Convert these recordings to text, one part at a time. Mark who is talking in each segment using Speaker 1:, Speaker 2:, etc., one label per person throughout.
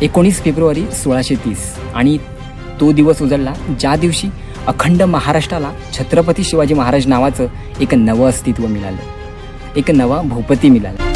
Speaker 1: 19 February 1630 आणि तो दिवस उजळला ज्या दिवशी अखंड महाराष्ट्राला छत्रपती शिवाजी महाराज नावाचं एक नवं अस्तित्व मिळालं, एक नवा भूपती मिळाला.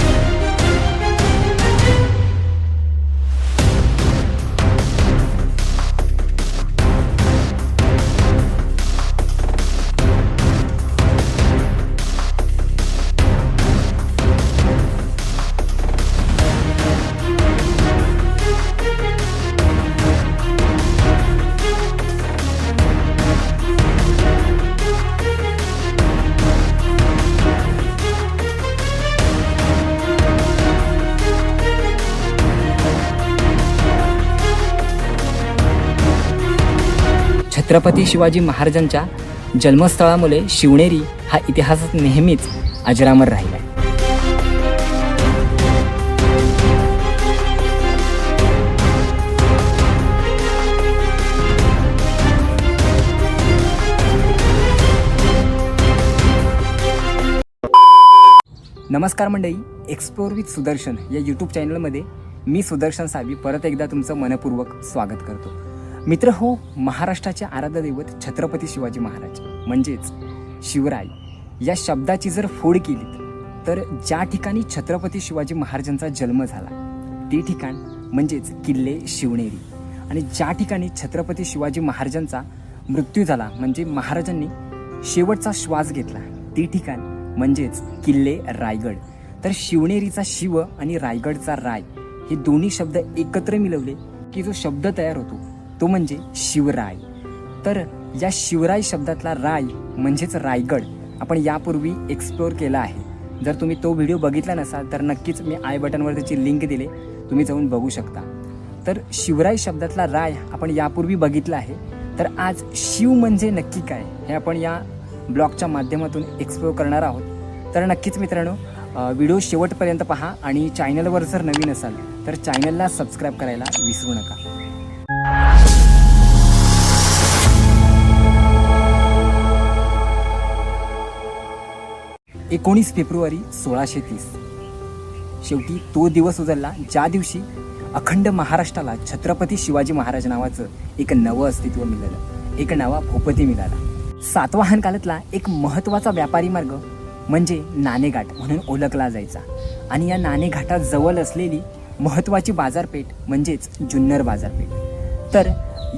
Speaker 1: छत्रपती शिवाजी महाराजांच्या जन्मस्थळामुळे शिवनेरी हा इतिहासात नेहमीच अजरामर राहिला आहे. नमस्कार मंडळी, एक्सप्लोर विथ सुदर्शन या यूट्यूब चॅनलमध्ये मी सुदर्शन सावी परत एकदा तुमचं मनपूर्वक स्वागत करतो. मित्र हो, महाराष्ट्राचे आराध्य दैवत छत्रपती शिवाजी महाराज म्हणजेच शिवराय या शब्दाची जर फोड केली तर ज्या ठिकाणी छत्रपती शिवाजी महाराजांचा जन्म झाला ते ठिकाण म्हणजेच किल्ले शिवनेरी, आणि ज्या ठिकाणी छत्रपती शिवाजी महाराजांचा मृत्यू झाला म्हणजे महाराजांनी शेवटचा श्वास घेतला ते ठिकाण म्हणजेच किल्ले रायगड. तर शिवनेरीचा शिव आणि रायगडचा राय हे दोन्ही शब्द एकत्र मिळवले की जो शब्द तयार होतो तो म्हणजे शिवराय. तर या शिवराय शब्दातला राय म्हणजेच रायगड आपण यापूर्वी एक्सप्लोअर केला आहे. जर तुम्ही तो व्हिडिओ बघितला नसाल तर नक्कीच मी आय बटनवर त्याची लिंक दिले, तुम्ही जाऊन बघू शकता. तर शिवराय शब्दातला राय आपण यापूर्वी बघितला आहे. तर आज शिव म्हणजे नक्की काय हे आपण या ब्लॉगच्या माध्यमातून एक्सप्लोअर करणार आहोत. तर नक्कीच मित्रांनो, व्हिडिओ शेवटपर्यंत पहा आणि चॅनलवर जर नवीन असाल तर चॅनलला सबस्क्राईब करायला विसरू नका. 19 फेब्रुवारी 1630 शेवटी तो दिवस उजळला ज्या दिवशी अखंड महाराष्ट्राला छत्रपती शिवाजी महाराज नावाचं एक नवं अस्तित्व मिळालं, एक नवा भूपती मिळाला. सातवाहन काळातला एक महत्त्वाचा व्यापारी मार्ग म्हणजे नाणेघाट म्हणून ओळखला जायचा, आणि या नाणेघाटात जवळ असलेली महत्त्वाची बाजारपेठ म्हणजेच जुन्नर बाजारपेठ. तर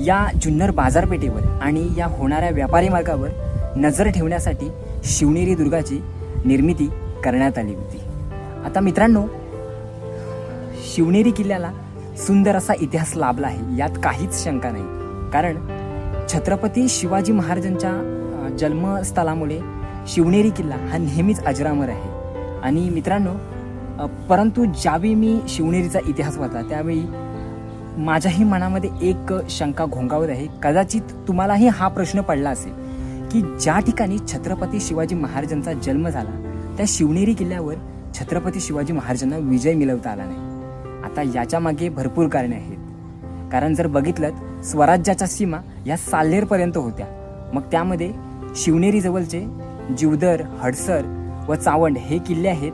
Speaker 1: या जुन्नर बाजारपेठेवर आणि या होणाऱ्या व्यापारी मार्गावर नजर ठेवण्यासाठी शिवनेरी दुर्गाची निर्मिती करण्यात आली होती. आता मित्रांनो, शिवनेरी किल्ल्याला सुंदर असा इतिहास लाभला आहे, यात काहीच शंका नाही. कारण छत्रपती शिवाजी महाराजांच्या जन्मस्थळामुळे शिवनेरी किल्ला हा नेहमीच अजरामर आहे. आणि मित्रांनो, परंतु ज्यावेळी मी शिवनेरीचा इतिहास वाचला त्यावेळी माझ्याही मनामध्ये एक शंका घोंगावत आहे. कदाचित तुम्हालाही हा प्रश्न पडला असेल की ज्या ठिकाणी छत्रपती शिवाजी महाराजांचा जन्म झाला त्या शिवनेरी किल्ल्यावर छत्रपती शिवाजी महाराजांना विजय मिळवता आला नाही. आता याच्या मागे भरपूर कारणे आहेत. कारण जर बघितलं, स्वराज्याच्या सीमा या साल्हेरपर्यंत होत्या. मग त्यामध्ये शिवनेरी जवळचे जीवदर, हडसर व चावंड हे किल्ले आहेत,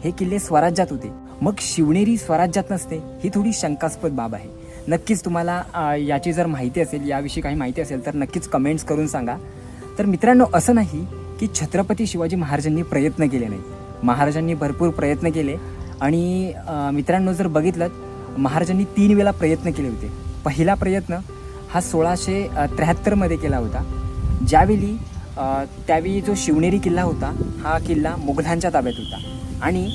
Speaker 1: हे किल्ले स्वराज्यात होते. मग शिवनेरी स्वराज्यात नसते ही थोडी शंकास्पद बाब आहे. नक्कीच तुम्हाला याची जर माहिती असेल, याविषयी काही माहिती असेल तर नक्कीच कमेंट्स करून सांगा. तर मित्रांनो, असं नाही की छत्रपती शिवाजी महाराजांनी प्रयत्न केले नाही. महाराजांनी भरपूर प्रयत्न केले. आणि मित्रांनो, जर बघितलं, महाराजांनी 3 वेळा प्रयत्न केले होते. पहिला प्रयत्न हा 1673 केला होता, ज्यावेळी त्यावेळी जो शिवनेरी किल्ला होता हा किल्ला मुघलांच्या ताब्यात होता, आणि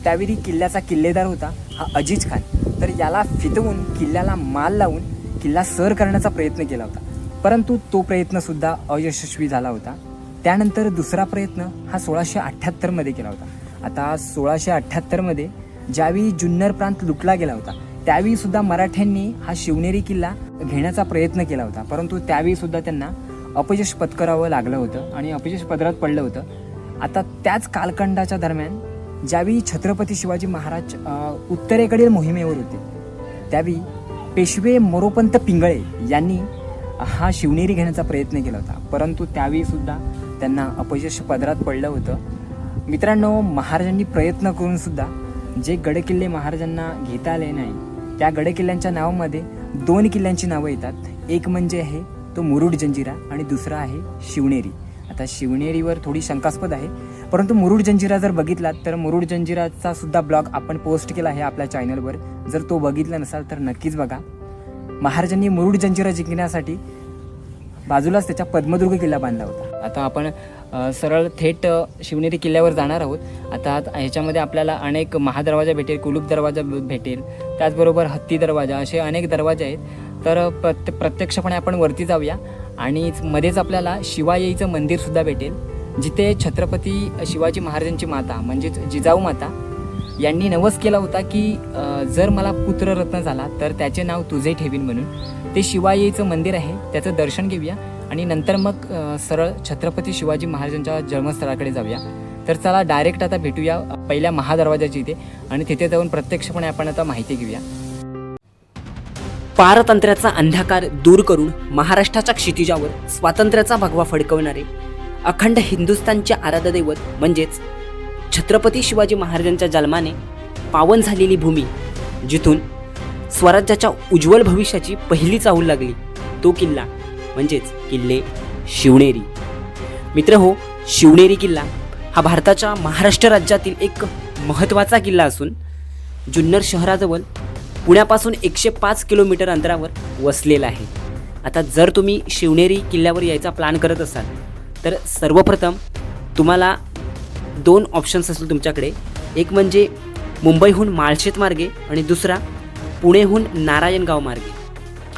Speaker 1: त्यावेळी किल्ल्याचा किल्लेदार होता हा अजीज खान. तर याला फितवून किल्ल्याला माल लावून किल्ला सर करण्याचा प्रयत्न केला होता, परंतु तो प्रयत्नसुद्धा अयशस्वी झाला होता. त्यानंतर दुसरा प्रयत्न हा 1678 केला होता. आता 1678 ज्यावेळी जुन्नर प्रांत लुटला गेला होता त्यावेळी सुद्धा मराठ्यांनी हा शिवनेरी किल्ला घेण्याचा प्रयत्न केला होता, परंतु त्यावेळी सुद्धा त्यांना अपयश पत्करावं लागलं होतं आणि अपयश पदरात पडलं होतं. आता त्याच कालखंडाच्या दरम्यान ज्यावेळी छत्रपती शिवाजी महाराज उत्तरेकडील मोहिमेवर होते त्यावेळी पेशवे मोरोपंत पिंगळे यांनी हा शिवनेरी घेण्याचा प्रयत्न केला होता, परंतु त्यावेळी सुद्धा त्यांना अपयश पदरात पडलं होतं. मित्रांनो, महाराजांनी प्रयत्न करून सुद्धा जे गडकिल्ले महाराजांना घेता आले नाही त्या गडकिल्ल्यांच्या नावामध्ये 2 किल्ल्यांची नावं येतात. एक म्हणजे आहे तो मुरुड जंजिरा आणि दुसरा आहे शिवनेरी. आता शिवनेरीवर थोडी शंकास्पद आहे, परंतु मुरुड जंजिरा जर बघितलात तर मुरुड जंजिराचा सुद्धा ब्लॉग आपण पोस्ट केला आहे आपल्या चॅनलवर. जर तो बघितला नसाल तर नक्कीच बघा. महाराजांनी मुरुड जंजिरा जिंकण्यासाठी बाजूलाच त्याच्या पद्मदुर्ग किल्ला बांधला होता. आता आपण सरळ थेट शिवनेरी किल्ल्यावर जाणार आहोत. आता ह्याच्यामध्ये आपल्याला अनेक महादरवाजा भेटेल, कुलूप दरवाजा भेटेल, त्याचबरोबर हत्ती दरवाजा, असे अनेक दरवाजे आहेत. तर प्रत्यक्षपणे आपण वरती जाऊया आणि मध्येच आपल्याला शिवाईचं मंदिरसुद्धा भेटेल, जिथे छत्रपती शिवाजी महाराजांची माता म्हणजेच जिजाऊ माता यांनी नवस केला होता की जर मला पुत्ररत्न झाला तर त्याचे नाव तुझे ठेवीन म्हणून. ते शिवाईचं मंदिर आहे, त्याचं दर्शन घेऊया आणि नंतर मग सरळ छत्रपती शिवाजी महाराजांच्या जन्मस्थळाकडे जाऊया. तर चला डायरेक्ट आता भेटूया पहिल्या महादरवाजाची इथे आणि तिथे जाऊन प्रत्यक्षपणे आपण आता माहिती घेऊया.
Speaker 2: पारतंत्र्याचा अंधकार दूर करून महाराष्ट्राच्या क्षितिजावर स्वातंत्र्याचा भगवा फडकवणारे अखंड हिंदुस्थानचे आराध्यदैवत म्हणजेच छत्रपती शिवाजी महाराजांच्या जन्माने पावन झालेली भूमी, जिथून स्वराज्याच्या उज्ज्वल भविष्याची पहिली चाहूल लागली, तो किल्ला म्हणजेच किल्ले शिवनेरी. मित्रहो, शिवनेरी किल्ला हा भारताच्या महाराष्ट्र राज्यातील एक महत्त्वाचा किल्ला असून जुन्नर शहराजवळ पुण्यापासून 105 किलोमीटर अंतरावर वसलेला आहे. आता जर तुम्ही शिवनेरी किल्ल्यावर यायचा प्लॅन करत असाल तर सर्वप्रथम तुम्हाला 2 ऑप्शन्स असतील तुमच्याकडे. एक म्हणजे मुंबईहून माळशेत मार्गे आणि दुसरा पुणेहून नारायणगाव मार्गे.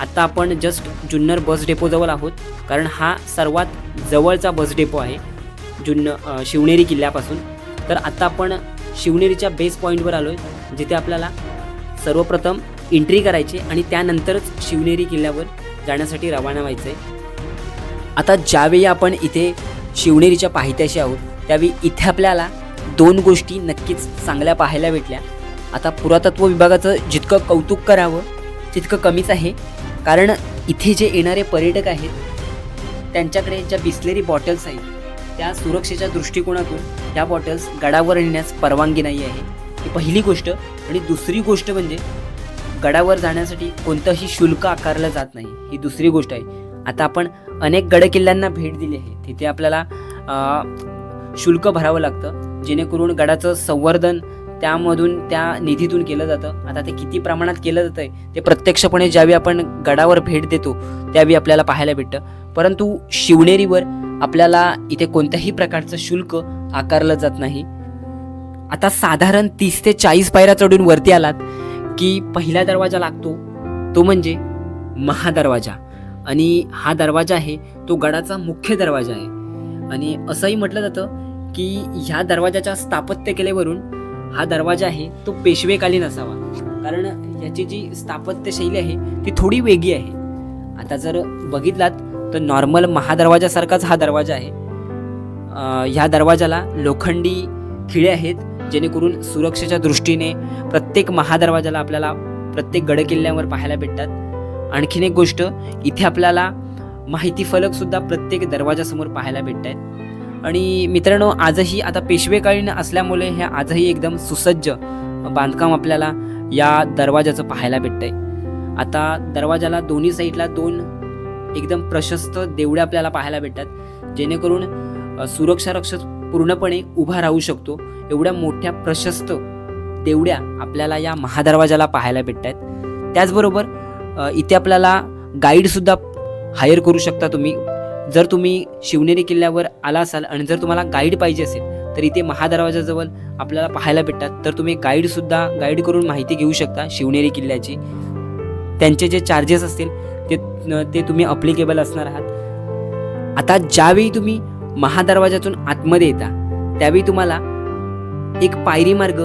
Speaker 2: आता आपण जस्ट जुन्नर बस डेपोजवळ आहोत, कारण हा सर्वात जवळचा बस डेपो आहे शिवनेरी किल्ल्यापासून. तर आता आपण शिवनेरीच्या बेस पॉईंटवर आलो आहे, जिथे आपल्याला सर्वप्रथम एंट्री करायची आणि त्यानंतरच शिवनेरी किल्ल्यावर जाण्यासाठी रवाना व्हायचं आहे. आता ज्यावेळी आपण इथे शिवनेरीच्या पायथ्याशी आहोत त्यावेळी इथे आपल्याला 2 गोष्टी नक्कीच चांगल्या पाहायला भेटल्या. आता पुरातत्व विभागाचं जितकं कौतुक करावं तितकं कमीच आहे, कारण इथे जे येणारे पर्यटक आहेत त्यांच्याकडे ज्या बिस्लेरी बॉटल्स आहेत त्या सुरक्षेच्या दृष्टिकोनातून त्या बॉटल्स गडावर नेण्यास परवानगी नाही आहे, ही पहिली गोष्ट. आणि दुसरी गोष्ट म्हणजे गडावर जाण्यासाठी कोणतंही शुल्क आकारलं जात नाही, ही दुसरी गोष्ट आहे. आता आपण अनेक गडकिल्ल्यांना भेट दिली आहे, तिथे आपल्याला शुल्क भरावं लागतं, जेणेकरून गडाचं संवर्धन त्यामधून त्या निधीतून केलं जातं. आता ते किती प्रमाणात केलं जातं आहे ते प्रत्यक्षपणे ज्यावेळी आपण गडावर भेट देतो त्यावेळी आपल्याला पाहायला भेटतं. परंतु शिवनेरीवर आपल्याला इथे कोणत्याही प्रकारचं शुल्क आकारलं जात नाही. आता साधारण 30 ते 40 पायऱ्या चढून वरती आलात की पहिला दरवाजा लागतो, तो म्हणजे महादरवाजा. आणि हा दरवाजा आहे तो गडाचा मुख्य दरवाजा आहे. आणि असंही म्हटलं जातं की ह्या दरवाजाच्या स्थापत्यकलेवरून हा दरवाजा आहे तो पेशवेकालीन असावा, कारण याची जी स्थापत्यशैली आहे ती थोडी वेगळी आहे. आता जर बघितलात तर नॉर्मल महादरवाजासारखाच हा दरवाजा आहे. ह्या दरवाजाला लोखंडी खिळे आहेत, जेणेकरून सुरक्षेच्या दृष्टीने प्रत्येक महादरवाजाला आपल्याला प्रत्येक गडकिल्ल्यावर पाहायला भेटतात. आणखीन एक गोष्ट, इथे आपल्याला माहिती फलकसुद्धा प्रत्येक दरवाजासमोर पाहायला भेटत आहेत. आणि मित्रांनो, आजही आता पेशवेकालीन असल्यामुळे हे आजही एकदम सुसज्ज बांधकाम आपल्याला या दरवाजाचं पाहायला भेटतंय. आता दरवाजाला दोन्ही साईडला 2 एकदम प्रशस्त देवड्या आपल्याला पाहायला भेटतात, जेणेकरून सुरक्षा रक्षक पूर्णपणे उभा राहू शकतो. एवढ्या मोठ्या प्रशस्त देवड्या आपल्याला या महादरवाजाला पाहायला भेटत आहेत. त्याचबरोबर इथे आपल्याला गाईडसुद्धा हायर करू शकता तुम्ही. जर तुम्ही शिवनेरी किल्ल्यावर आला असाल आणि जर तुम्हाला गाईड पाहिजे असेल तर इथे महादरवाजाजवळ आपल्याला पाहायला भेटतात. तर तुम्ही गाईड करून माहिती घेऊ शकता शिवनेरी किल्ल्याची. त्यांचे जे चार्जेस असतील ते तुम्ही अप्लिकेबल असणार आहात. आता ज्यावेळी तुम्ही महादरवाजातून आतमध्ये येता त्यावेळी तुम्हाला एक पायरी मार्ग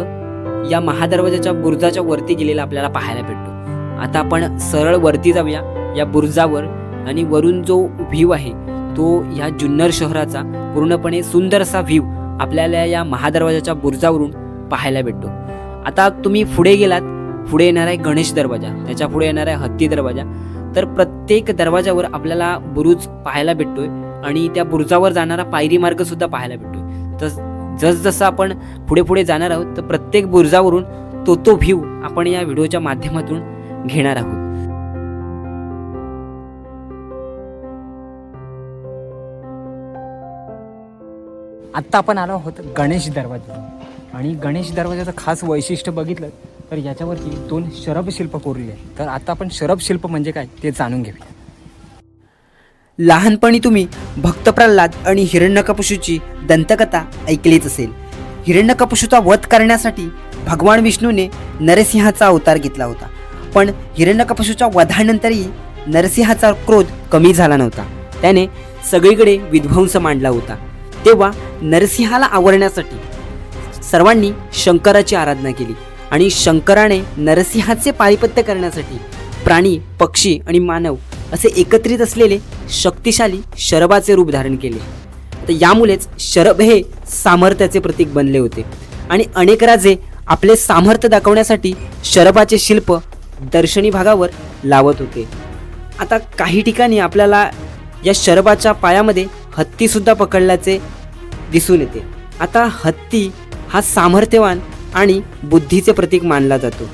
Speaker 2: या महादरवाजाच्या बुरुजाच्या वरती गेलेला आपल्याला पाहायला भेटतो. आता आपण सरळ वरती जाऊया या बुरुजावर आणि वरून जो व्ह्यू आहे तो ह्या जुन्नर शहराचा पूर्णपणे सुंदर असा व्ह्यू आपल्याला या महादरवाजाच्या बुरुजावरून पाहायला भेटतो. आता तुम्ही पुढे गेलात, पुढे येणार आहे गणेश दरवाजा, त्याच्या पुढे येणार आहे हत्ती दरवाजा. तर प्रत्येक दरवाजावर आपल्याला बुरुज पाहायला भेटतोय आणि त्या बुरुजावर जाणारा पायरी मार्ग सुद्धा पाहायला भेटतोय. तर जसजसं आपण पुढे जाणार आहोत तर प्रत्येक बुरुजावरून तो व्ह्यू आपण या व्हिडिओच्या माध्यमातून घेणार आहोत.
Speaker 1: आत्ता आपण आलो आहोत गणेश दरवाजा. आणि गणेश दरवाजाचं खास वैशिष्ट्य बघितलं तर याच्यावरती 2 शरभ शिल्प कोरलेले आहेत. तर आता आपण शरभ शिल्प म्हणजे काय ते जाणून घेऊया.
Speaker 2: लहानपणी तुम्ही भक्त प्रल्हाद आणि हिरण्यकशिपूची दंतकथा ऐकलीच असेल. हिरण्यकशिपूचा वध करण्यासाठी भगवान विष्णूने नरसिंहाचा अवतार घेतला होता. पण हिरण्यकशिपूच्या वधानंतरही नरसिंहाचा क्रोध कमी झाला नव्हता. त्याने सगळीकडे विध्वंस मांडला होता. तेव्हा नरसिंहाला आवरण्यासाठी सर्वांनी शंकराची आराधना केली आणि शंकराने नरसिंहाचे पारिपत्य करण्यासाठी प्राणी, पक्षी आणि मानव असे एकत्रित असलेले शक्तिशाली शरभाचे रूप धारण केले. तर यामुळेच शरभ हे सामर्थ्याचे प्रतीक बनले होते आणि अनेक राजे आपले सामर्थ्य दाखवण्यासाठी शरभाचे शिल्प दर्शनी भागावर लावत होते. आता काही ठिकाणी आपल्याला या शरभाच्या पायामध्ये हत्तीसुद्धा पकडल्याचे दिसून येते. आता हत्ती हा सामर्थ्यवान आणि बुद्धीचे प्रतीक मानला जातो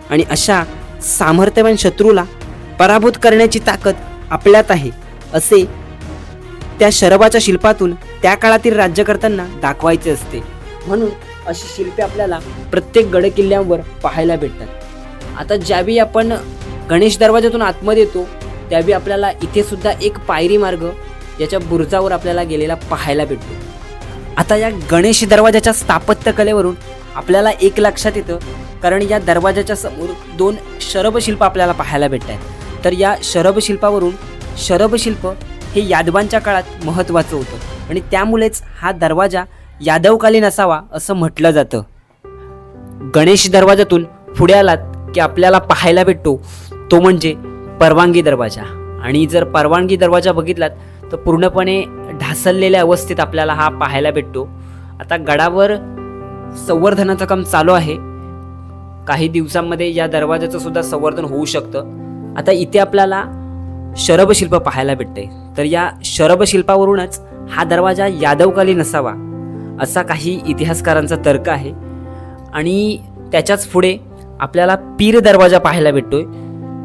Speaker 2: आणि अशा सामर्थ्यवान शत्रूला पराभूत करण्याची ताकद आपल्यात आहे असे त्या शरभाच्या शिल्पातून त्या काळातील राज्यकर्त्यांना दाखवायचे असते. म्हणून अशी शिल्पे आपल्याला प्रत्येक गडकिल्ल्यांवर पाहायला भेटतात. आता ज्यावेळी आपण गणेश दरवाजातून आतमध्ये येतो त्यावेळी आपल्याला इथे सुद्धा एक पायरी मार्ग याच्या बुरुजावर आपल्याला गेलेला पाहायला भेटतो. आता या गणेश दरवाजाच्या स्थापत्य कलेवरून आपल्याला एक लक्षात येतं, कारण या दरवाजाच्या समोर 2 शरभ शिल्प आपल्याला पाहायला भेटतात. तर या शरभ शिल्पावरून शरभ शिल्प हे यादवांच्या काळात महत्त्वाचं होतं आणि त्यामुळेच हा दरवाजा यादवकालीन असावा असं म्हटलं जातं. गणेश दरवाजातून पुढे आलात की आपल्याला पाहायला भेटतो तो म्हणजे परवानगी दरवाजा. आणि जर परवानगी दरवाजा बघितलात तर पूर्णपणे ढासळलेल्या अवस्थेत आपल्याला हा पाहायला भेटतो. आता गडावर संवर्धनाचं काम चालू आहे. काही दिवसांमध्ये या दरवाजाचं सुद्धा संवर्धन होऊ शकतं. आता इथे आपल्याला शरभ शिल्प पाहायला भेटते. तर या शरभ शिल्पावरूनच हा दरवाजा यादवकालीन असावा असा काही इतिहासकारांचा तर्क आहे. आणि त्याच्याच पुढे आपल्याला पीर दरवाजा पाहायला भेटतोय.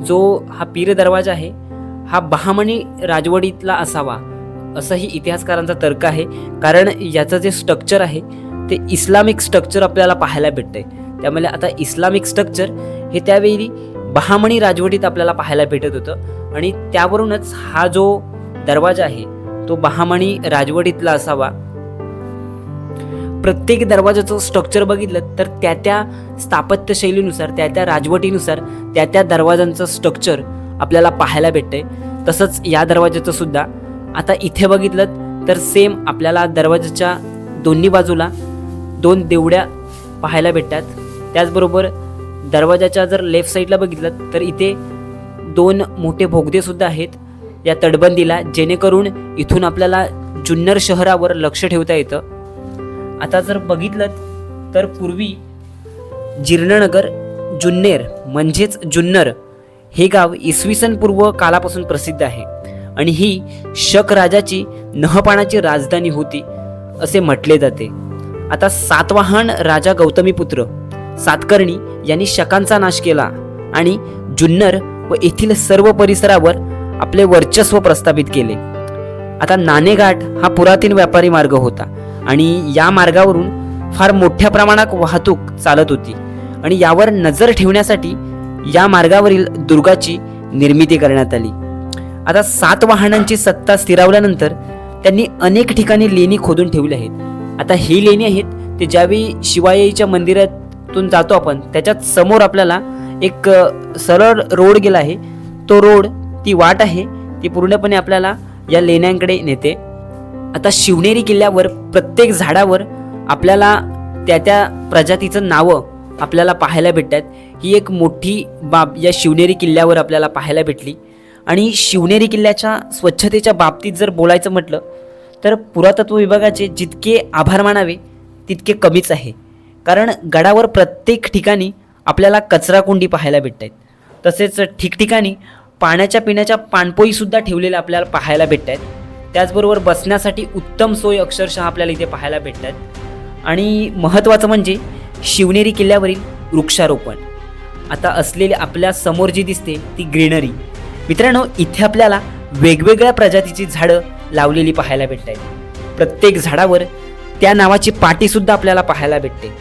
Speaker 2: जो हा पीर दरवाजा आहे हा बहामनी राजवटीतला असावा असंही इतिहासकारांचा तर्क आहे. कारण याचं जे स्ट्रक्चर आहे ते इस्लामिक स्ट्रक्चर आपल्याला पाहायला भेटतंय. त्यामुळे आता इस्लामिक स्ट्रक्चर हे त्यावेळी बहामनी राजवटीत आपल्याला पाहायला भेटत होतं आणि त्यावरूनच हा जो दरवाजा आहे तो बहामनी राजवटीतला असावा. प्रत्येक दरवाजाचं स्ट्रक्चर बघितलं तर त्या स्थापत्य शैलीनुसार, त्या राजवटीनुसार त्या दरवाजांचं स्ट्रक्चर आपल्याला पाहायला भेटतंय. तसंच या दरवाजाचं सुद्धा आता इथे बघितलं तर सेम आपल्याला दरवाजाच्या दोन्ही बाजूला 2 देवड्या पाहायला भेटतात. त्याचबरोबर दरवाजाच्या जर लेफ्ट साईडला बघितलं तर इथे 2 मोठे भोगदे सुद्धा आहेत या तटबंदीला, जेणेकरून इथून आपल्याला जुन्नर शहरावर लक्ष ठेवता येतं. आता जर बघितलं तर पूर्वी जीर्णनगर जुन्नेर म्हणजेच जुन्नर हे गाव इसवी सन पूर्व कालापासून प्रसिद्ध आहे आणि ही शक राजाची नहपाणाची राजधानी होती असे म्हटले जाते. आता सातवाहन राजा गौतमीपुत्र सातकर्णी यांनी शकांचा नाश केला आणि जुन्नर व येथील सर्व परिसरावर आपले वर्चस्व प्रस्थापित केले. आता नाणेघाट हा पुरातन व्यापारी मार्ग होता आणि या मार्गावरून फार मोठ्या प्रमाणात वाहतूक चालत होती आणि यावर नजर ठेवण्यासाठी या मार्गावरील दुर्गाची निर्मिती करण्यात आली. आता सातवाहनांची सत्ता स्थिरावल्यानंतर त्यांनी अनेक ठिकाणी लेणी खोदून ठेवली आहेत. आता ही लेणी आहेत ते ज्यावेळी शिवाईच्या मंदिरातून जातो आपण त्याच्यात समोर आपल्याला एक सरळ रोड गेला आहे. तो रोड, ती वाट आहे ती पूर्णपणे आपल्याला या लेण्यांकडे नेते. आता शिवनेरी किल्ल्यावर प्रत्येक झाडावर आपल्याला त्या प्रजातीचं नावं आपल्याला पाहायला भेटतात. ही एक मोठी बाब या शिवनेरी किल्ल्यावर आपल्याला पाहायला भेटली. आणि शिवनेरी किल्ल्याच्या स्वच्छतेच्या बाबतीत जर बोलायचं म्हटलं तर पुरातत्व विभागाचे जितके आभार मानावे तितके कमीच आहे. कारण गडावर प्रत्येक ठिकाणी आपल्याला कचराकुंडी पाहायला भेटत आहेत. तसेच ठिकठिकाणी पाण्याच्या पिण्याच्या पाणपोईसुद्धा ठेवलेल्या आपल्याला पाहायला भेटत आहेत. त्याचबरोबर बसण्यासाठी उत्तम सोय अक्षरशः आपल्याला इथे पाहायला भेटतात. आणि महत्त्वाचं म्हणजे शिवनेरी किल्ल्यावरील वृक्षारोपण. आता असलेली आपल्या समोर जी दिसते ती ग्रीनरी. मित्रांनो, इथे आपल्याला वेगवेगळ्या प्रजातीची झाडं लावलेली पाहायला भेटत आहेत. प्रत्येक झाडावर त्या नावाची पाटीसुद्धा आपल्याला पाहायला भेटते.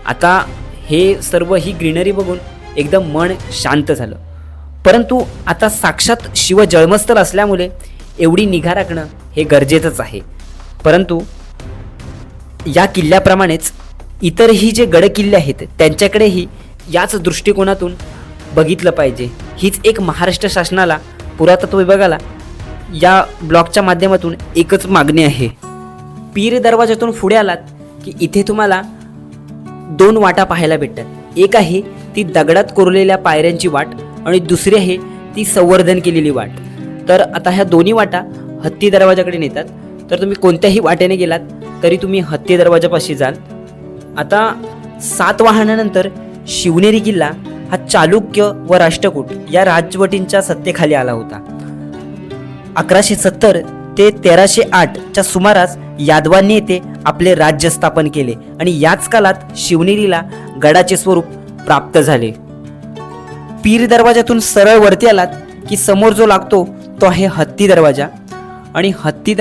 Speaker 2: आता हे सर्व ही ग्रीनरी बघून एकदम मन शांत झालं. परंतु आता साक्षात शिव जन्मस्थळ असल्यामुळे एवढी निगा राखणं हे गरजेचंच आहे. परंतु या किल्ल्याप्रमाणेच इतरही जे गडकिल्ले आहेत त्यांच्याकडेही याच दृष्टिकोनातून बघितलं पाहिजे. हीच एक महाराष्ट्र शासनाला, पुरातत्व विभागाला या ब्लॉगच्या माध्यमातून एकच मागणी आहे. पीर दरवाजातून पुढे आलात की इथे तुम्हाला 2 वाटा पाहायला भेटतात. एक आहे ती दगडात कोरलेल्या पायऱ्यांची वाट आणि दुसरी आहे ती संवर्धन केलेली वाट. तर आता ह्या दोन्ही वाटा हत्ती दरवाजाकडे नेतात. तर तुम्ही कोणत्याही वाटेने गेलात तरी तुम्ही हत्ती दरवाजापाशी जाल. आता सातवाहनानंतर शिवनेरी किल्ला हा चालुक्य व राष्ट्रकूट या राजवटींच्या सत्तेखाली आला होता. 1170 ते 1308च्या सुमारास यादवांनी येथे आपले राज्य स्थापन केले आणि याच काळात शिवनेरीला गडाचे स्वरूप प्राप्त झाले. पीर दरवाजातून सरळ वरती आलात की समोर जो लागतो तो आहे हत्ती दरवाजा. आणि हत्ती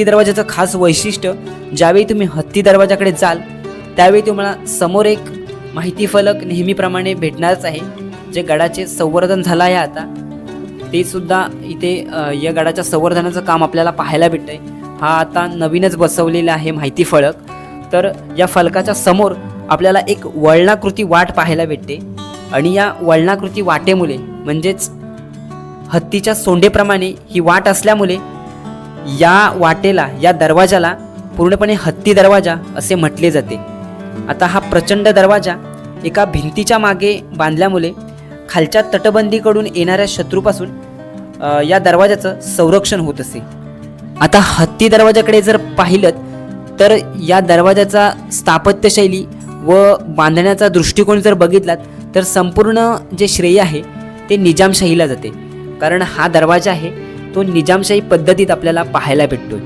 Speaker 2: दरवाजाचं खास वैशिष्ट्य, ज्यावेळी तुम्ही हत्ती दरवाजाकडे जाल त्यावेळी तुम्हाला समोर एक माहिती फलक नेहमीप्रमाणे भेटणारच आहे, जे गडाचे संवर्धन झालं आहे. आता ते सुद्धा इथे या गडाच्या संवर्धनाचं काम आपल्याला पाहायला भेटतंय. हा आता नवीनच बसवलेला आहे माहिती फलक. तर या फलकाच्या समोर आपल्याला एक वळणाकृती वाट पाहायला भेटते आणि या वळणाकृती वाटेमुळे, म्हणजेच हत्तीच्या सोंडेप्रमाणे ही वाट असल्यामुळे या वाटेला, या दरवाजाला पूर्णपणे हत्ती दरवाजा असे म्हटले जाते. आता हा प्रचंड दरवाजा एका भिंतीच्या मागे बांधल्यामुळे खालच्या तटबंदीकडून येणाऱ्या शत्रूपासून या दरवाजाचं संरक्षण होत असे. आता हत्ती दरवाजाकडे जर पाहिलं तर या दरवाजाचा स्थापत्यशैली व बांधण्याचा दृष्टिकोन जर बघितलात तर संपूर्ण जे श्रेय आहे ते निजामशाहीला जाते. कारण हा दरवाजा आहे तो निजामशाही पद्धतीत आपल्याला पाहायला भेटतोय.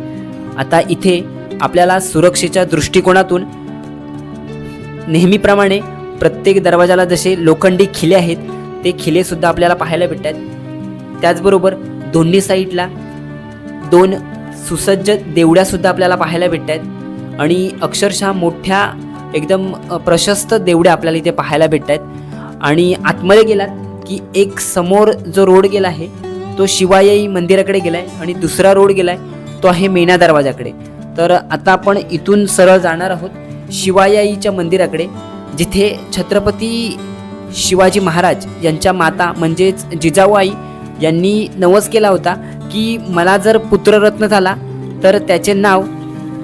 Speaker 2: आता इथे आपल्याला सुरक्षेच्या दृष्टिकोनातून नेहमीप्रमाणे प्रत्येक दरवाजाला जसे लोखंडी खिले आहेत ते खिले सुद्धा आपल्याला पाहायला भेटतात. त्याचबरोबर दोन्ही साईडला 2 सुसज्ज देवड्या सुद्धा आपल्याला पाहायला भेटतात आणि अक्षरशः मोठ्या एकदम प्रशस्त देवड्या आपल्याला इथे पाहायला भेटतात. आणि आतमध्ये गेलात की एक समोर जो रोड गेला आहे तो शिवाई मंदिराकडे गेलाय आणि दुसरा रोड गेलाय तो आहे मेणा दरवाजाकडे. तर आता आपण इथून सरळ जाणार आहोत शिवाईच्या मंदिराकडे, जिथे छत्रपती शिवाजी महाराज यांच्या माता म्हणजेच जिजाऊआई यांनी नवस केला होता की मला जर पुत्ररत्न झाला तर त्याचे नाव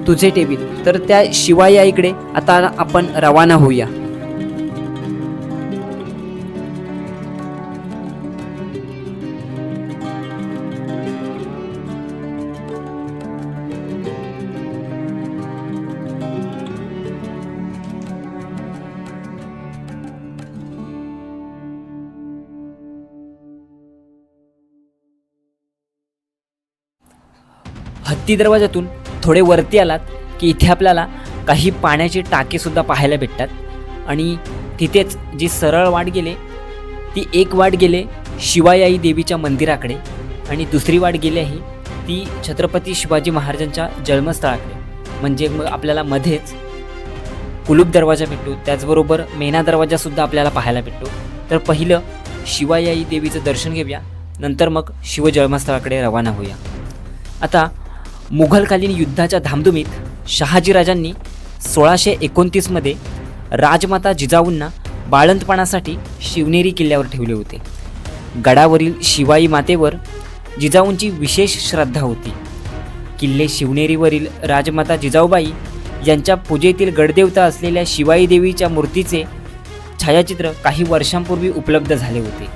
Speaker 2: तुझे ठेवील. तर त्या शिवाई आईकडे आता आपण रवाना होऊया. हत्ती दरवाजातून थोडे वरती आलात की इथे आपल्याला काही पाण्याचे टाके सुद्धा पाहायला भेटतात. आणि तिथेच जी सरळ वाट गेले ती एक वाट गेले शिवाई देवीच्या मंदिराकडे आणि दुसरी वाट गेली आहे ती छत्रपती शिवाजी महाराजांच्या जन्मस्थळाकडे. म्हणजे मग आपल्याला मध्येच कुलूप दरवाजा भेटतो, त्याचबरोबर मेणा दरवाजासुद्धा आपल्याला पाहायला भेटतो. तर पहिलं शिवाई देवीचं दर्शन घेऊया, नंतर मग शिवजन्मस्थळाकडे रवाना होऊया. आता मुघलकालीन युद्धाच्या धामधुमीत शहाजीराजांनी 1629मध्ये राजमाता जिजाऊंना बाळंतपणासाठी शिवनेरी किल्ल्यावर ठेवले होते. गडावरील शिवाई मातेवर जिजाऊंची विशेष श्रद्धा होती. किल्ले शिवनेरीवरील राजमाता जिजाऊबाई यांच्या पूजेतील गडदेवता असलेल्या शिवाई देवीच्या मूर्तीचे छायाचित्र काही वर्षांपूर्वी उपलब्ध झाले होते.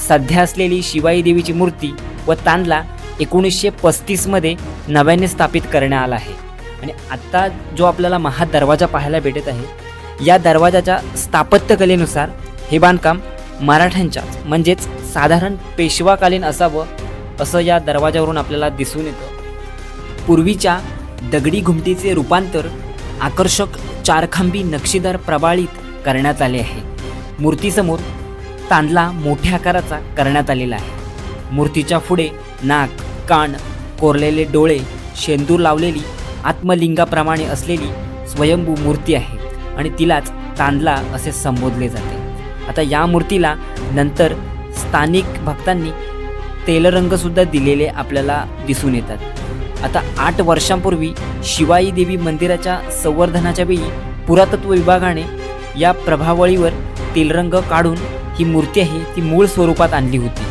Speaker 2: सध्या असलेली शिवाई देवीची मूर्ती व तांदला 1935मध्ये नव्याने स्थापित करण्यात आला आहे. आणि आत्ता जो आपल्याला महादरवाजा पाहायला भेटत आहे या दरवाजाच्या स्थापत्यकलेनुसार हे बांधकाम मराठ्यांच्या म्हणजेच साधारण पेशवाकालीन असावं असं या दरवाजावरून आपल्याला दिसून येतं. पूर्वीच्या दगडी घुमटीचे रूपांतर आकर्षक चारखांबी नक्षीदार प्रबाळीत करण्यात आले आहे. मूर्तीसमोर तांदला मोठ्या आकाराचा करण्यात आलेला आहे. मूर्तीच्या पुढे नाक, कान, कोरलेले डोळे, शेंदूर लावलेली आत्मलिंगाप्रमाणे असलेली स्वयंभू मूर्ती आहे आणि तिलाच तांदला असे संबोधले जाते. आता या मूर्तीला नंतर स्थानिक भक्तांनी तेलरंगसुद्धा दिलेले आपल्याला दिसून येतात. आता 8 वर्षांपूर्वी शिवाई देवी मंदिराच्या संवर्धनाच्या वेळी पुरातत्व विभागाने या प्रभावळीवर तेलरंग काढून ही मूर्ती आहे ती मूळ स्वरूपात आणली होती.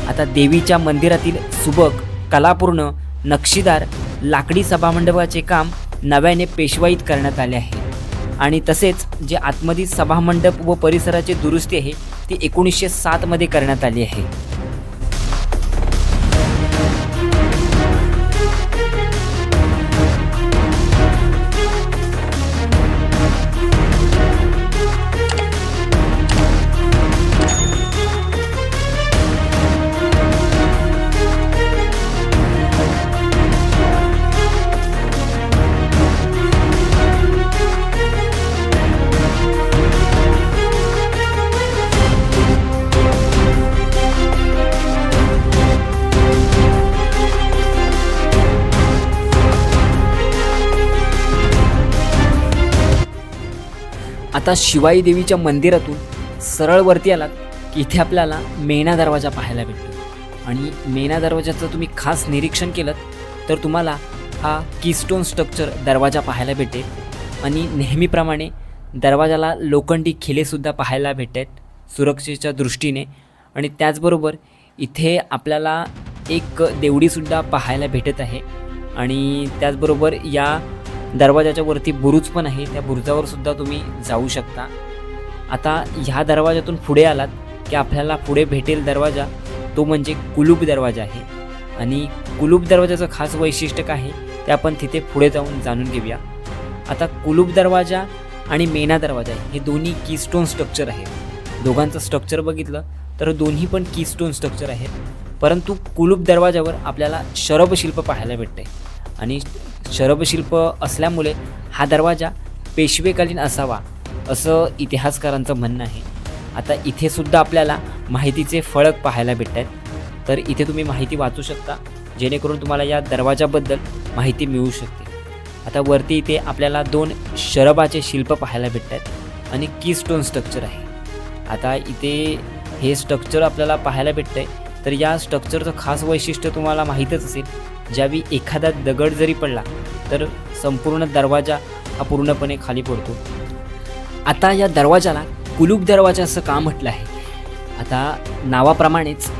Speaker 2: आता देवीच्या मंदिरातील सुबक, कलापूर्ण, नक्षीदार लाकडी सभामंडपाचे काम नव्याने पेशवाईत करण्यात आले आहे आणि तसेच जे आतमधील सभामंडप व परिसराची दुरुस्ती आहे ती 1907 मध्ये करण्यात आली आहे. आता शिवाई देवीच्या मंदिरातून सरळ वरती आलात की इथे आपल्याला मेणा दरवाजा पाहायला भेटतो आणि मेणा दरवाजाचं तुम्ही खास निरीक्षण केलं तर तुम्हाला हा कीस्टोन स्ट्रक्चर दरवाजा पाहायला भेटेल आणि नेहमीप्रमाणे दरवाजाला लोखंडी खिलेसुद्धा पाहायला भेटतात सुरक्षेच्या दृष्टीने. आणि त्याचबरोबर इथे आपल्याला एक देवडीसुद्धा पाहायला भेटत आहे आणि त्याचबरोबर या दरवाजाच्या वरती बुरुज पण आहे, त्या बुरुजावर सुद्धा तुम्ही जाऊ शकता. आता ह्या दरवाजातून पुढे आलात की आपल्याला पुढे भेटेल दरवाजा तो म्हणजे कुलूप दरवाजा आहे आणि कुलूप दरवाजाचं खास वैशिष्ट्य काय आहे ते आपण तिथे पुढे जाऊन जाणून घेऊया. आता कुलूप दरवाजा आणि मेणा दरवाजा हे दोन्ही कीस्टोन स्ट्रक्चर आहेत. दोघांचं स्ट्रक्चर बघितलं तर दोन्ही पण कीस्टोन स्ट्रक्चर आहेत, परंतु कुलूप दरवाजावर आपल्याला शरभशिल्प पाहायला भेटते आणि शरभशिल्प असल्यामुळे हा दरवाजा पेशवेकालीन असावा असं इतिहासकारांचं म्हणणं आहे. आता इथे सुद्धा आपल्याला माहितीचे फळक पाहायला भेटतात, तर इथे तुम्ही माहिती वाचू शकता जेणेकरून तुम्हाला या दरवाजाबद्दल माहिती मिळू शकते. आता वरती इथे आपल्याला 2 शरभाचे शिल्प पाहायला भेटतात आणि कीस्टोन स्ट्रक्चर आहे. आता इथे हे स्ट्रक्चर आपल्याला पाहायला भेटतंय तर या स्ट्रक्चरचं खास वैशिष्ट्य तुम्हाला माहीतच असेल, ज्यावेळी एखादा दगड जरी पडला तर संपूर्ण दरवाजा हा पूर्णपणे खाली पडतो. आता या दरवाजाला कुलूप दरवाजा असं का म्हटलं आहे? आता नावाप्रमाणेच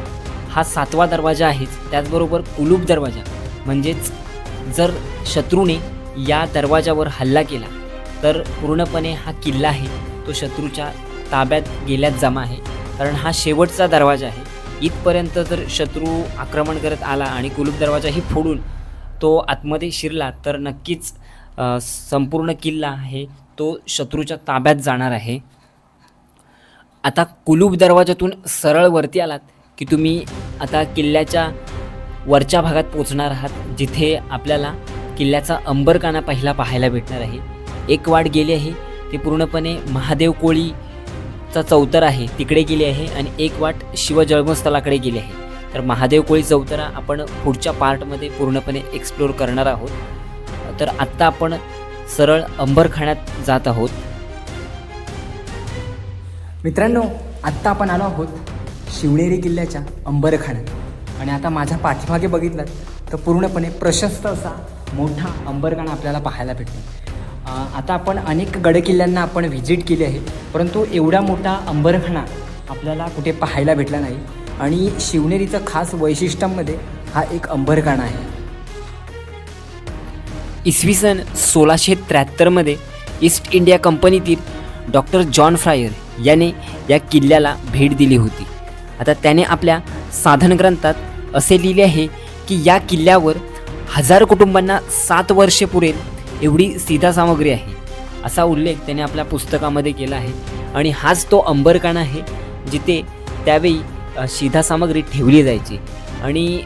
Speaker 2: हा 7वा दरवाजा आहेच, त्याचबरोबर कुलूप दरवाजा म्हणजेच जर शत्रूने या दरवाजावर हल्ला केला तर पूर्णपणे हा किल्ला आहे तो शत्रूच्या ताब्यात गेल्यात जमा आहे, कारण हा शेवटचा दरवाजा आहे. इथपर्यंत जर शत्रू आक्रमण करत आला आणि कुलूप दरवाजाही फोडून तो आतमध्ये शिरला तर नक्कीच संपूर्ण किल्ला आहे तो शत्रूच्या ताब्यात जाणार आहे. आता कुलूप दरवाजातून सरळ वरती आलात की तुम्ही आता किल्ल्याच्या वरच्या भागात पोचणार आहात, जिथे आपल्याला किल्ल्याचा अंबरखाना पहिला पाहायला भेटणार आहे. एक वाट गेली आहे ती पूर्णपणे महादेव कोळीचा चौतरा आहे तिकडे गेली आहे आणि एक वाट शिवजन्मस्थळाकडे गेली आहे. तर महादेव कोळी चौतरा आपण पुढच्या पार्टमध्ये पूर्णपणे एक्सप्लोर करणार आहोत. तर आत्ता आपण सरळ अंबरखान्यात जात आहोत.
Speaker 1: मित्रांनो, आत्ता आपण आलो आहोत शिवनेरी किल्ल्याच्या अंबरखान्यात आणि आता माझ्या पाठीमागे बघितलं तर पूर्णपणे प्रशस्त असा मोठा अंबरखाना आपल्याला पाहायला भेटतो. आता आपण अनेक गडकिल्ल्यांना आपण व्हिजिट केली आहे, परंतु एवढा मोठा अंबरखाना आपल्याला कुठे पाहायला भेटला नाही आणि शिवनेरीचं खास वैशिष्ट्यांमध्ये हा एक अंबरखाना आहे.
Speaker 2: इसवी सन 1673 ईस्ट इंडिया कंपनीतील डॉक्टर जॉन फ्रायर याने या किल्ल्याला भेट दिली होती. आता त्याने आपल्या साधन ग्रंथात असे लिहिले आहे की या किल्ल्यावर 1000 कुटुंबांना 7 वर्षे पुरेल एवढी सीधा सामग्री आहे, असा उल्लेख त्याने आपल्या पुस्तकामध्ये केला आहे. आणि हाच तो अंबरखाना आहे जिथे त्यावेळी सीधा सामग्री ठेवली जायची आणि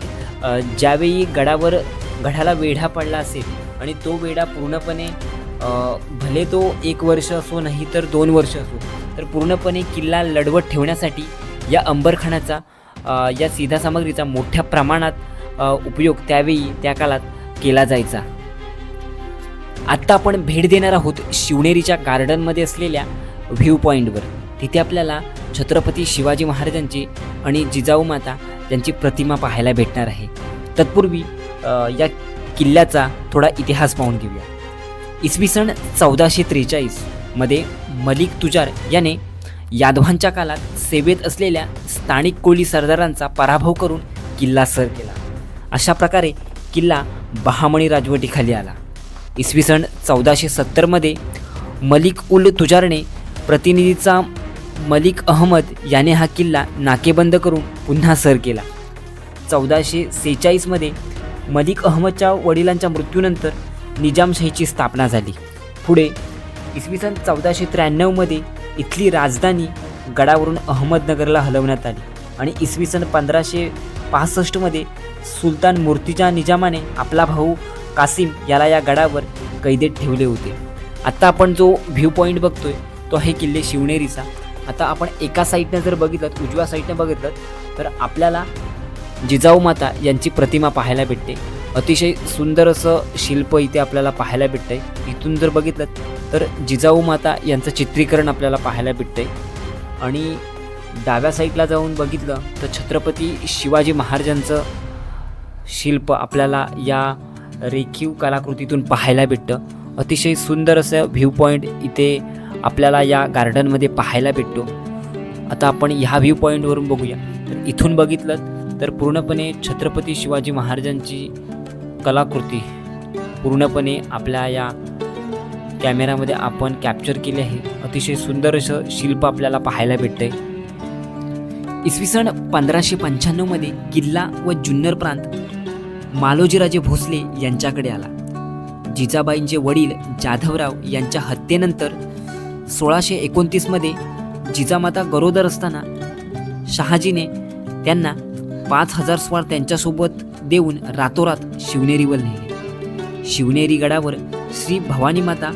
Speaker 2: ज्यावेळी गडाला वेढा पडला असेल आणि तो वेढा पूर्णपणे भले तो 1 वर्ष असो नाही तर 2 वर्ष असो, तर पूर्णपणे किल्ला लढवत ठेवण्यासाठी या अंबरखानाचा या सीधा सामग्रीचा मोठ्या प्रमाणात उपयोग त्यावेळी त्या काळात केला जायचा. आत्ता आपण भेट देणार आहोत शिवनेरीच्या गार्डनमध्ये असलेल्या व्ह्यू पॉईंटवर. तिथे आपल्याला छत्रपती शिवाजी महाराजांची आणि जिजाऊ माता यांची प्रतिमा पाहायला भेटणार आहे. तत्पूर्वी या किल्ल्याचा थोडा इतिहास पाहून घेऊया. इसवी सन 1443 मध्ये मलिक तुजार याने यादवांच्या काळात सेवेत असलेल्या स्थानिक कोळी सरदारांचा पराभव करून किल्ला सर केला. अशा प्रकारे किल्ला बहामणी राजवटीखाली आला. इसवी सन 1470 मध्ये मलिक उल तुजारने प्रतिनिधीचा मलिक अहमद याने हा किल्ला नाकेबंद करून पुन्हा सर केला. 1446 मध्ये मलिक अहमदच्या वडिलांच्या मृत्यूनंतर निजामशाहीची स्थापना झाली. पुढे इसवी सन 1493 मध्ये इथली राजधानी गडावरून अहमदनगरला हलवण्यात आली आणि इसवी सन 1565 मध्ये सुलतान मुर्तिजा निजामाने आपला भाऊ कासिम याला या गडावर कैदेत ठेवले होते. आता आपण जो व्ह्यू पॉईंट बघतोय तो आहे किल्ले शिवनेरीचा. आता आपण एका साईडनं जर बघितलं, उजव्या साईडनं बघितलं तर आपल्याला जिजाऊ माता यांची प्रतिमा पाहायला भेटते. अतिशय सुंदर असं शिल्प इथे आपल्याला पाहायला भेटतंय. इथून जर बघितलं तर जिजाऊ माता यांचं चित्रीकरण आपल्याला पाहायला भेटतंय आणि डाव्या साईडला जाऊन बघितलं तर छत्रपती शिवाजी महाराजांचं शिल्प आपल्याला या रेखीव कलाकृतीतून पाहायला भेटतं. अतिशय सुंदर असं व्ह्यू पॉईंट इथे आपल्याला या गार्डनमध्ये पाहायला भेटतो. आता आपण ह्या व्ह्यू पॉईंटवरून बघूया. तर इथून बघितलं तर पूर्णपणे छत्रपती शिवाजी महाराजांची कलाकृती पूर्णपणे आपल्या या कॅमेरामध्ये आपण कॅप्चर केले आहे. अतिशय सुंदर असं शिल्प आपल्याला पाहायला भेटतंय. इसवी सन 1595 मध्ये किल्ला व जुन्नर प्रांत मालोजीराजे भोसले यांच्याकडे आला. जिजाबाईंचे वडील जाधवराव यांच्या हत्येनंतर 1629 मध्ये जिजामाता गरोदर असताना शहाजीने त्यांना 5000 स्वार त्यांच्यासोबत देऊन रातोरात शिवनेरीवर नेले. शिवनेरी गडावर श्री भवानी माता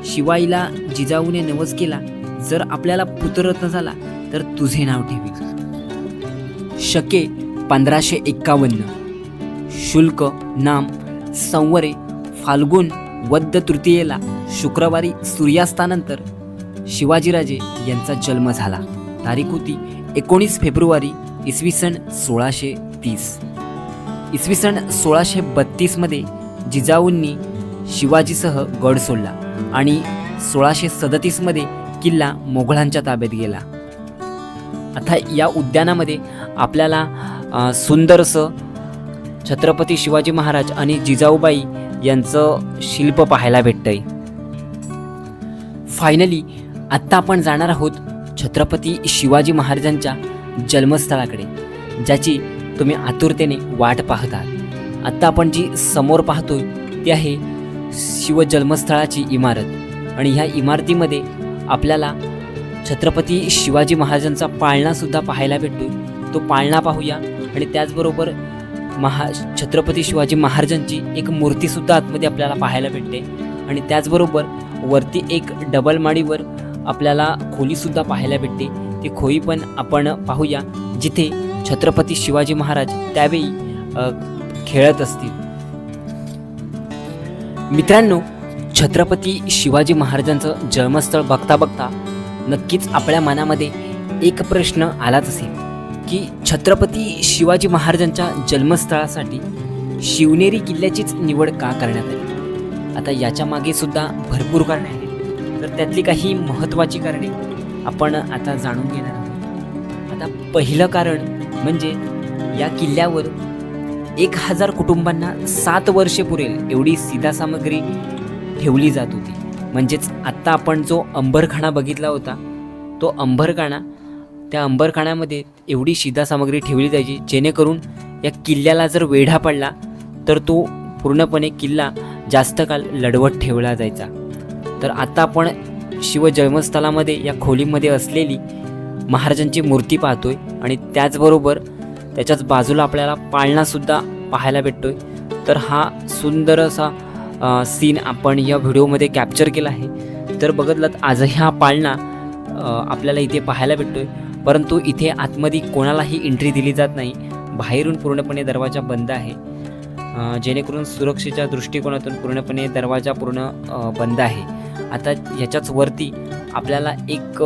Speaker 2: शिवाईला जिजाऊने नवस केला, जर आपल्याला पुत्ररत्न झाला तर तुझे नाव ठेवी. शके 1551. शुल्क नाम संवरे फाल्गुन वद्द तृतीयेला शुक्रवारी सूर्यास्तानंतर शिवाजीराजे यांचा जन्म झाला. तारीख होती 19 फेब्रुवारी इसवी सन 1630. इसवी सन 1632 मध्ये जिजाऊंनी शिवाजीसह गड सोडला आणि 1637 मध्ये किल्ला मोगलांच्या ताब्यात गेला. आता या उद्यानामध्ये आपल्याला सुंदर असं छत्रपती शिवाजी महाराज आणि जिजाऊबाई यांचं शिल्प पाहायला भेटतंय. फायनली आत्ता आपण जाणार आहोत छत्रपती शिवाजी महाराजांच्या जन्मस्थळाकडे, ज्याची तुम्ही आतुरतेने वाट पाहत आहात. आत्ता आपण जी समोर पाहतोय ती आहे शिवजन्मस्थळाची इमारत आणि ह्या इमारतीमध्ये आपल्याला छत्रपती शिवाजी महाराजांचा पाळणासुद्धा पाहायला भेटतोय. तो पाळणा पाहूया आणि त्याचबरोबर छत्रपती शिवाजी महाराजांची एक मूर्तीसुद्धा आतमध्ये आपल्याला पाहायला भेटते आणि त्याचबरोबर वरती एक डबल माडीवर आपल्याला खोलीसुद्धा पाहायला भेटते. ती खोली पण आपण पाहूया जिथे छत्रपती शिवाजी महाराज त्यावेळी खेळत असतील. मित्रांनो, छत्रपती शिवाजी महाराजांचं जन्मस्थळ बघता बघता नक्कीच आपल्या मनामध्ये एक प्रश्न आलाच असेल की छत्रपती शिवाजी महाराजांच्या जन्मस्थळासाठी शिवनेरी किल्ल्याचीच निवड का करण्यात आली. आता याच्या मागे सुद्धा भरपूर कारणे आहेत, तर त्यातली काही महत्त्वाची कारणे आपण आता जाणून घेणार आहोत. आता पहिलं कारण म्हणजे या किल्ल्यावर 1000 कुटुंबांना 7 वर्षे पुरेल एवढी सीधा सामग्री ठेवली जात होती. म्हणजेच आत्ता आपण जो अंबरखाना बघितला होता तो अंबरखाना, त्या अंबरखान्यामध्ये एवढी शिधा सामग्री ठेवली जायची जेणेकरून या किल्ल्याला जर वेढा पडला तर तो पूर्णपणे किल्ला जास्त काळ लढवत ठेवला जायचा. तर आता आपण शिवजन्मस्थळामध्ये या खोलीमध्ये असलेली महाराजांची मूर्ती पाहतोय आणि त्याचबरोबर त्याच्याच बाजूला आपल्याला पाळणासुद्धा पाहायला भेटतोय. तर हा सुंदर असा सीन आपण या व्हिडिओमध्ये कॅप्चर केला आहे. तर बघितलात आजही हा पाळणा आपल्याला इथे पाहायला भेटतोय. परंतु इथे आतमध्ये कोणालाही एंट्री दिली जात नाही. बाहेरून पूर्णपणे दरवाजा बंद आहे, जेणेकरून सुरक्षेच्या दृष्टिकोनातून पूर्णपणे दरवाजा बंद आहे. आता ह्याच्याच वरती आपल्याला एक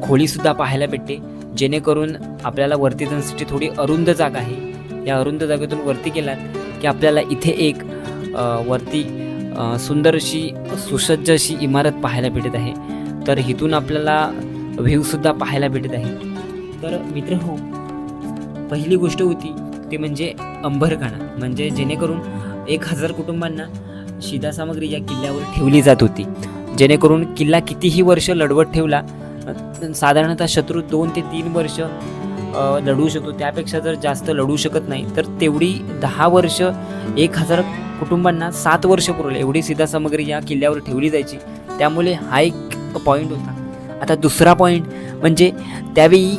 Speaker 2: खोलीसुद्धा पाहायला भेटते, जेणेकरून आपल्याला वरती जाण्यासाठी थोडी अरुंद जागा आहे. या अरुंद जागेतून वरती गेलात की आपल्याला इथे एक वरती सुंदर अशी सुसज्ज अशी इमारत पाहायला भेटत आहे. तर इथून आपल्याला व्ह्यूसुद्धा पाहायला भेटत आहे. तर मित्रहो, पहिली गोष्ट होती ती म्हणजे अंबरखाना, म्हणजे जेणेकरून 1000 कुटुंबांना शिधासामग्री या किल्ल्यावर ठेवली जात होती. जेणेकरून किल्ला कितीही वर्ष लढवत ठेवला, साधारणतः शत्रू 2 ते 3 वर्ष लढवू शकतो. त्यापेक्षा जर जास्त लढू शकत नाही तर तेवढी 10 वर्ष 1000 कुटुंबांना 7 वर्ष पुरवले एवढी शिधासामग्री या किल्ल्यावर ठेवली जायची. त्यामुळे हा एक पॉईंट होता. आता दुसरा पॉईंट म्हणजे त्यावेळी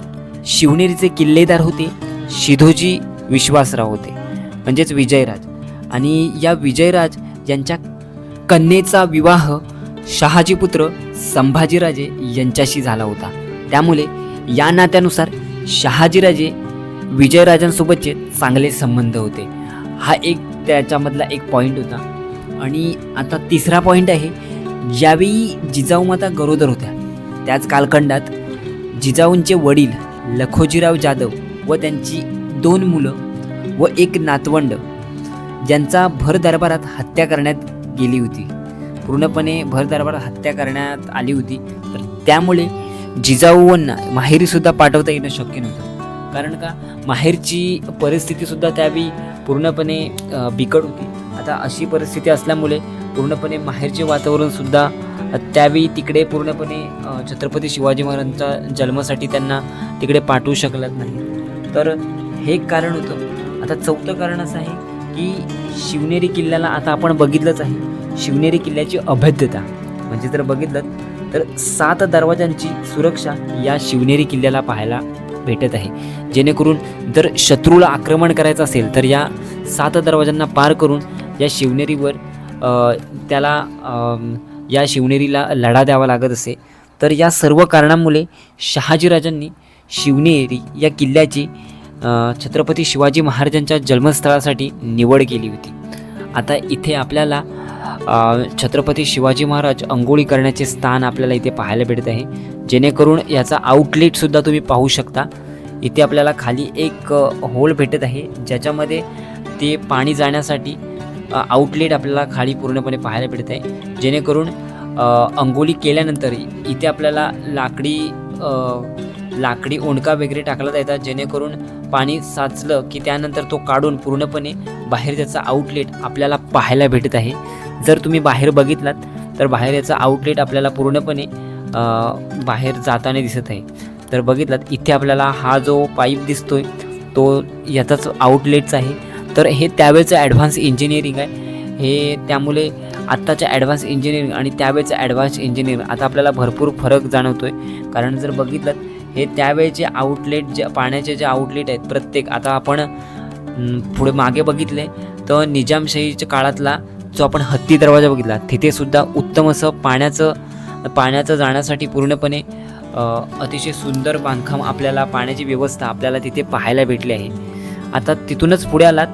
Speaker 2: शिवनेरीचे किल्लेदार होते शिधोजी विश्वासराव होते, म्हणजेच विजयराज. आणि या विजयराज यांच्या कन्येचा विवाह शहाजीपुत्र संभाजीराजे यांच्याशी झाला होता. त्यामुळे या नात्यानुसार शहाजीराजे विजयराजांसोबतचे चांगले संबंध होते. हा एक त्याच्यामधला एक पॉईंट होता. आणि आता तिसरा पॉईंट आहे, ज्यावेळी जिजाऊमाता गरोदर होत्या त्याच कालखंडात जिजाऊंचे वडील लखोजीराव जाधव व त्यांची 2 मुलं व 1 नातवंड ज्यांचा भर दरबारात हत्या करण्यात गेली होती, पूर्णपणे भर दरबारात हत्या करण्यात आली होती. तर त्यामुळे जिजाऊंना माहेरीसुद्धा पाठवता येणं शक्य नव्हतं. कारण का, माहेरची परिस्थितीसुद्धा त्यावेळी पूर्णपणे बिकट होती. आता अशी परिस्थिती असल्यामुळे पूर्णपणे माहेरचे वातावरणसुद्धा त्यावेळी तिकडे पूर्णपणे छत्रपती शिवाजी महाराजांच्या जन्मासाठी त्यांना तिकडे पाठवू शकत नाही. तर हे एक कारण होतं. आता चौथं कारण असं आहे की शिवनेरी किल्ल्याला आता आपण बघितलंच आहे, शिवनेरी किल्ल्याची अभेद्यता. म्हणजे जर बघितलं तर 7 दरवाजांची सुरक्षा या शिवनेरी किल्ल्याला पाहायला भेटत आहे. जेणेकरून जर शत्रूला आक्रमण करायचं असेल तर या 7 दरवाजांना पार करून या शिवनेरीवर या शिवनेरीला लढा द्यावा लागत असे. तर या सर्व कारणांमुळे शहाजीराजांनी शिवनेरी या किल्ल्याची छत्रपती शिवाजी महाराजांच्या जन्मस्थळासाठी निवड केली होती. आता इथे आपल्याला छत्रपती शिवाजी महाराज अंघोळी करण्याचे स्थान आपल्याला इथे पाहायला भेटत आहे. जेणेकरून याचा आउटलेटसुद्धा तुम्ही पाहू शकता. इथे आपल्याला खाली एक होल भेटत आहे, ज्याच्यामध्ये ते पाणी जाण्यासाठी आउटलेट आपल्याला खाली पूर्णपणे पाहायला भेटत आहे. जेणेकरून अंघोळी केल्यानंतर इथे आपल्याला लाकडी ओंडका वगैरे टाकला जायचा, जेणेकरून पाणी साचलं की त्यानंतर तो काढून पूर्णपणे बाहेर त्याचा आउटलेट आपल्याला पाहायला भेटत आहे. जर तुम्ही बाहेर बघितलात तर बाहेर याचा आउटलेट आपल्याला पूर्णपणे बाहेर जाताना दिसत आहे. तर बघितलात इथे आपल्याला हा जो पाईप दिसतोय तो याचाच आउटलेटचा आहे. तर हे त्यावेळेचं ॲडव्हान्स इंजिनिअरिंग आहे. हे त्यामुळे आत्ताच्या ॲडव्हान्स इंजिनिअरिंग आणि त्यावेळेचं ॲडव्हान्स इंजिनिअरिंग आता आपल्याला भरपूर फरक जाणवतो आहे. कारण जर बघितलं हे त्यावेळेचे आउटलेट जे पाण्याचे जे आउटलेट आहेत प्रत्येक, आता आपण पुढे मागे बघितले तर निजामशाहीच्या काळातला जो आपण हत्ती दरवाजा बघितला तिथेसुद्धा उत्तम असं पाण्याचं जाण्यासाठी पूर्णपणे अतिशय सुंदर बांधकाम आपल्याला, पाण्याची व्यवस्था आपल्याला तिथे पाहायला भेटली आहे. आता तिथूनच पुढे आलात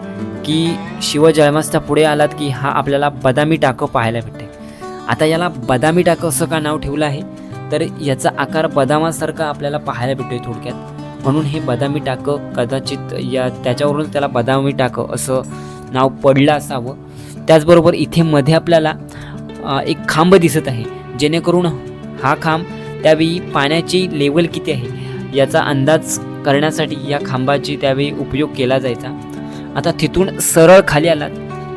Speaker 2: की शिवजन्माच्या पुढे आलात की हा आपल्याला बदामी टाकं पाहायला भेटते. आता याला बदामी टाकं असं का नाव ठेवलं आहे तर याचा आकार बदामासारखा आपल्याला पाहायला भेटतोय थोडक्यात, म्हणून हे बदामी टाकं कदाचित त्याच्यावरून त्याला बदामी टाकं असं नाव पडलं असावं. त्याचबरोबर इथे मध्ये आपल्याला एक खांब दिसत आहे, जेणेकरून हा खांब त्यावेळी पाण्याची लेवल किती आहे याचा अंदाज करण्यासाठी या खांबाची त्यावेळी उपयोग केला जायचा. आता तिथून सरळ खाली आलात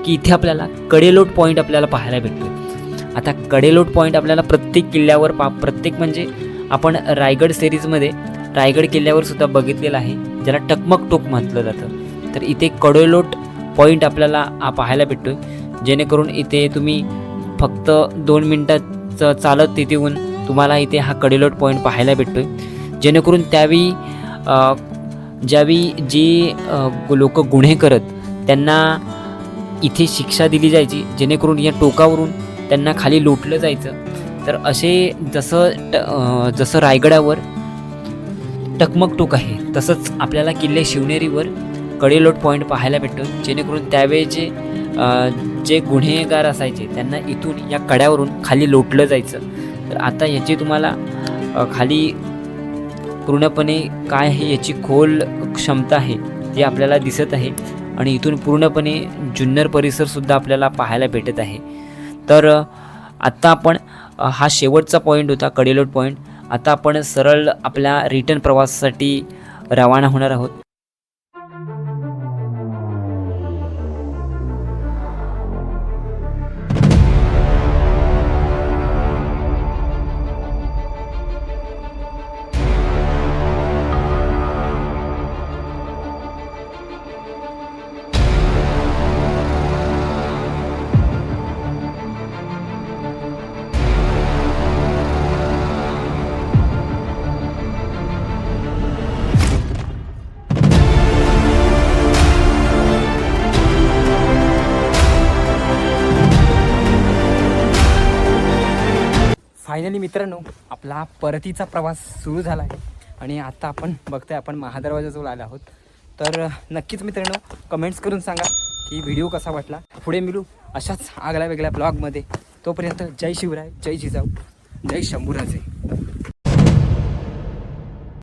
Speaker 2: की इथे आपल्याला कडेलोट पॉईंट आपल्याला पाहायला भेटतो. आता कडेलोट पॉईंट आपल्याला प्रत्येक किल्ल्यावर प्रत्येक म्हणजे आपण रायगड सिरीजमध्ये रायगड किल्ल्यावर सुद्धा बघितलेलं आहे, ज्याला टकमक टोक म्हटलं जातं. तर इथे कडेलोट पॉईंट आपल्याला पाहायला भेटतोय, जेणेकरून इथे तुम्ही फक्त 2 मिनटाचं चालत तिथे येऊन तुम्हाला इथे हा कडेलोट पॉईंट पाहायला भेटतोय. जेणेकरून त्यावेळी ज्यावेळी जे लोक गुन्हे करत त्यांना इथे शिक्षा दिली जायची, जेणेकरून या टोकावरून त्यांना खाली लोटलं जायचं. तर असे जसं रायगडावर टकमक टोक आहे तसंच आपल्याला किल्ले शिवनेरीवर कडेलोट पॉईंट पाहायला भेटतो, जेणेकरून त्यावेळेचे जे गुन्हेगार असायचे त्यांना इथून या कड्यावरून खाली लोटलं जायचं. तर आता याची तुम्हाला खाली पूर्णपणे काय आहे याची खोल क्षमता आहे ती आपल्याला दिसत आहे आणि इथून पूर्णपणे जुन्नर परिसरसुद्धा आपल्याला पाहायला भेटत आहे. तर आत्ता आपण हा शेवटचा पॉईंट होता कडेलोट पॉईंट. आता आपण सरळ आपल्या रिटर्न प्रवासासाठी रवाना होणार आहोत.
Speaker 1: फायनली मित्रांनो आपला परतीचा प्रवास सुरू झाला आहे आणि आता आपण बघतोय आपण महादरवाजाजवळ आलो आहोत. तर नक्कीच मित्रांनो कमेंट्स करून सांगा की व्हिडिओ कसा वाटला. पुढे मिळू अशाच आगळ्या वेगळ्या ब्लॉगमध्ये. तोपर्यंत जय शिवराय, जय जिजाऊ, जय शंभूराजे.